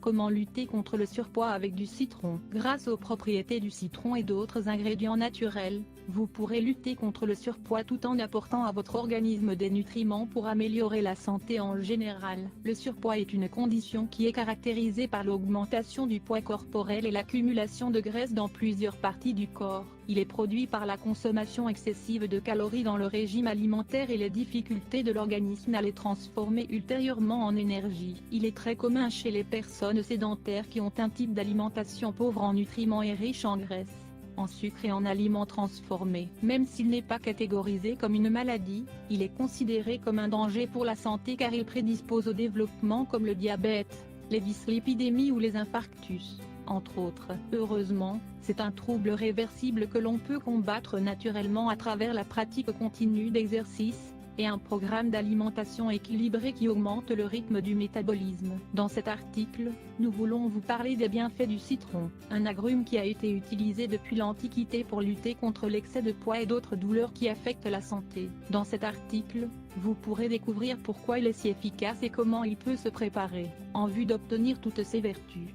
Comment lutter contre le surpoids avec du citron? Grâce aux propriétés du citron et d'autres ingrédients naturels, vous pourrez lutter contre le surpoids tout en apportant à votre organisme des nutriments pour améliorer la santé en général. Le surpoids est une condition qui est caractérisée par l'augmentation du poids corporel et l'accumulation de graisse dans plusieurs parties du corps. Il est produit par la consommation excessive de calories dans le régime alimentaire et les difficultés de l'organisme à les transformer ultérieurement en énergie. Il est très commun chez les personnes sédentaires qui ont un type d'alimentation pauvre en nutriments et riche en graisse, en sucre et en aliments transformés. Même s'il n'est pas catégorisé comme une maladie, il est considéré comme un danger pour la santé car il prédispose au développement comme le diabète, les dyslipidémies ou les infarctus, entre autres. Heureusement, c'est un trouble réversible que l'on peut combattre naturellement à travers la pratique continue d'exercice, et un programme d'alimentation équilibré qui augmente le rythme du métabolisme. Dans cet article, nous voulons vous parler des bienfaits du citron, un agrume qui a été utilisé depuis l'Antiquité pour lutter contre l'excès de poids et d'autres douleurs qui affectent la santé. Dans cet article, vous pourrez découvrir pourquoi il est si efficace et comment il peut se préparer, en vue d'obtenir toutes ses vertus.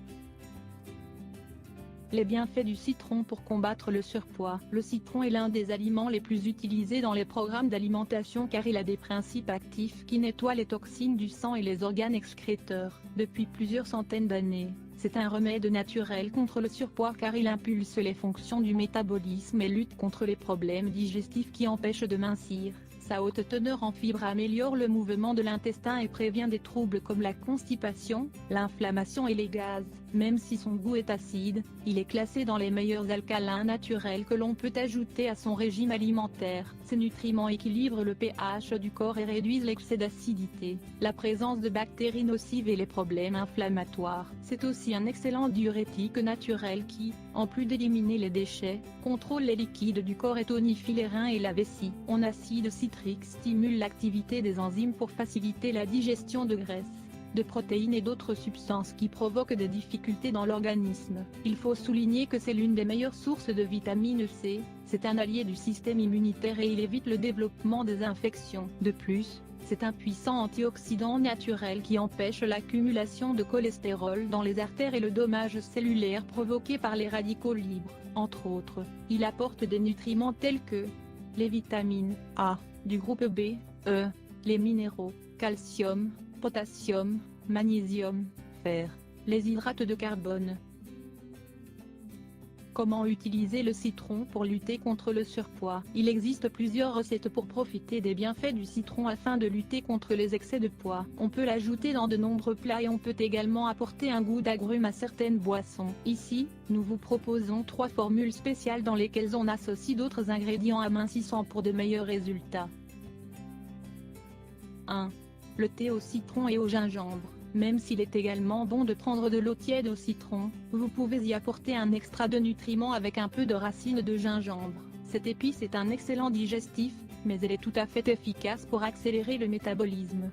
Les bienfaits du citron pour combattre le surpoids. Le citron est l'un des aliments les plus utilisés dans les programmes d'alimentation car il a des principes actifs qui nettoient les toxines du sang et les organes excréteurs. Depuis plusieurs centaines d'années, c'est un remède naturel contre le surpoids car il impulse les fonctions du métabolisme et lutte contre les problèmes digestifs qui empêchent de mincir. Sa haute teneur en fibres améliore le mouvement de l'intestin et prévient des troubles comme la constipation, l'inflammation et les gaz. Même si son goût est acide, il est classé dans les meilleurs alcalins naturels que l'on peut ajouter à son régime alimentaire. Ces nutriments équilibrent le pH du corps et réduisent l'excès d'acidité, la présence de bactéries nocives et les problèmes inflammatoires. C'est aussi un excellent diurétique naturel qui, en plus d'éliminer les déchets, contrôle les liquides du corps et tonifie les reins et la vessie. Son acide citrique stimule l'activité des enzymes pour faciliter la digestion de graisse, de protéines et d'autres substances qui provoquent des difficultés dans l'organisme. Il faut souligner que c'est l'une des meilleures sources de vitamine C, c'est un allié du système immunitaire et il évite le développement des infections. De plus, c'est un puissant antioxydant naturel qui empêche l'accumulation de cholestérol dans les artères et le dommage cellulaire provoqué par les radicaux libres. Entre autres, il apporte des nutriments tels que les vitamines A, du groupe B, E, les minéraux, calcium, potassium, magnésium, fer, les hydrates de carbone. Comment utiliser le citron pour lutter contre le surpoids? Il existe plusieurs recettes pour profiter des bienfaits du citron afin de lutter contre les excès de poids. On peut l'ajouter dans de nombreux plats et on peut également apporter un goût d'agrumes à certaines boissons. Ici, nous vous proposons 3 formules spéciales dans lesquelles on associe d'autres ingrédients amincissants pour de meilleurs résultats. 1. Le thé au citron et au gingembre. Même s'il est également bon de prendre de l'eau tiède au citron, vous pouvez y apporter un extra de nutriments avec un peu de racines de gingembre. Cette épice est un excellent digestif, mais elle est tout à fait efficace pour accélérer le métabolisme.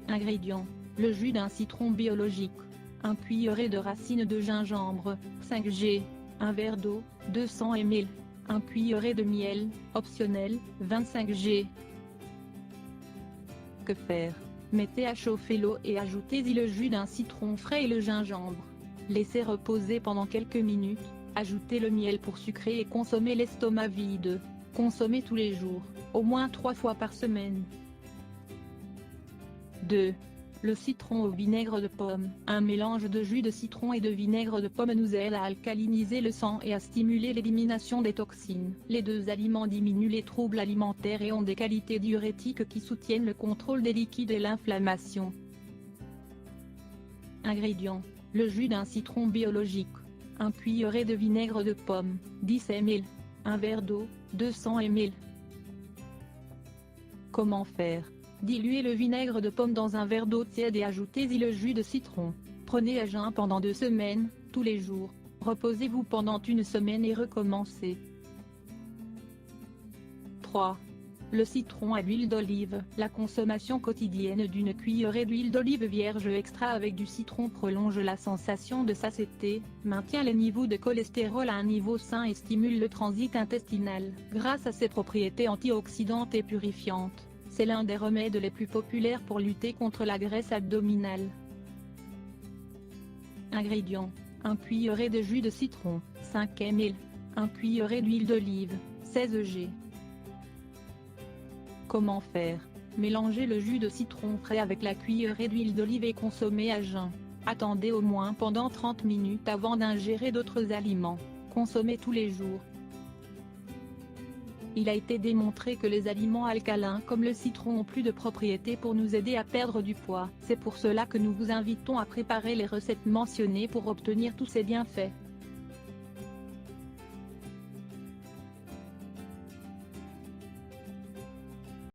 Ingrédients. Le jus d'un citron biologique. 1 cuillerée de racines de gingembre, 5 g. 1 verre d'eau, 200 ml. 1 cuillerée de miel, optionnel, 25 g. Que faire? Mettez à chauffer l'eau et ajoutez-y le jus d'un citron frais et le gingembre. Laissez reposer pendant quelques minutes, ajoutez le miel pour sucrer et consommez l'estomac vide. Consommez tous les jours, au moins 3 fois par semaine. 2. Le citron au vinaigre de pomme. Un mélange de jus de citron et de vinaigre de pomme nous aide à alcaliniser le sang et à stimuler l'élimination des toxines. Les deux aliments diminuent les troubles alimentaires et ont des qualités diurétiques qui soutiennent le contrôle des liquides et l'inflammation. Ingrédients. Le jus d'un citron biologique. 1 cuillerée de vinaigre de pomme, 10 ml. 1 verre d'eau, 200 ml. Comment faire? Diluez le vinaigre de pomme dans un verre d'eau tiède et ajoutez-y le jus de citron. Prenez à jeun pendant 2 semaines, tous les jours. Reposez-vous pendant 1 semaine et recommencez. 3. Le citron à l'huile d'olive. La consommation quotidienne d'une cuillerée d'huile d'olive vierge extra avec du citron prolonge la sensation de satiété, maintient les niveaux de cholestérol à un niveau sain et stimule le transit intestinal. Grâce à ses propriétés antioxydantes et purifiantes, c'est l'un des remèdes les plus populaires pour lutter contre la graisse abdominale. Ingrédients: 1 cuillerée de jus de citron, 5 ml. 1 cuillerée d'huile d'olive, 16 g. Comment faire? Mélangez le jus de citron frais avec la cuillerée d'huile d'olive et consommez à jeun. Attendez au moins pendant 30 minutes avant d'ingérer d'autres aliments. Consommez tous les jours. Il a été démontré que les aliments alcalins comme le citron ont plus de propriétés pour nous aider à perdre du poids. C'est pour cela que nous vous invitons à préparer les recettes mentionnées pour obtenir tous ces bienfaits.